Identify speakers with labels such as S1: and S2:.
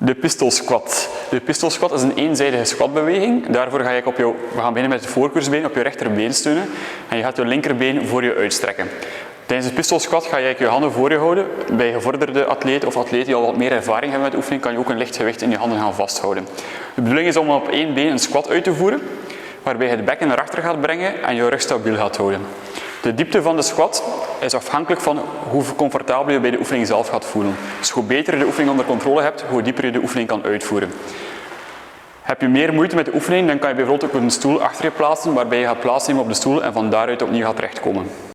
S1: De pistol squat. De pistol squat is een eenzijdige squatbeweging. Daarvoor ga je we gaan beginnen met het voorkeursbeen op je rechterbeen steunen en je gaat je linkerbeen voor je uitstrekken. Tijdens de pistol squat ga je je handen voor je houden. Bij gevorderde atleten of atleten die al wat meer ervaring hebben met de oefening, kan je ook een licht gewicht in je handen gaan vasthouden. De bedoeling is om op één been een squat uit te voeren, waarbij je het bekken naar achter gaat brengen en je rug stabiel gaat houden. De diepte van de squat is afhankelijk van hoe comfortabel je bij de oefening zelf gaat voelen. Dus hoe beter je de oefening onder controle hebt, hoe dieper je de oefening kan uitvoeren. Heb je meer moeite met de oefening, dan kan je bijvoorbeeld ook een stoel achter je plaatsen, waarbij je gaat plaatsnemen op de stoel en van daaruit opnieuw gaat terechtkomen.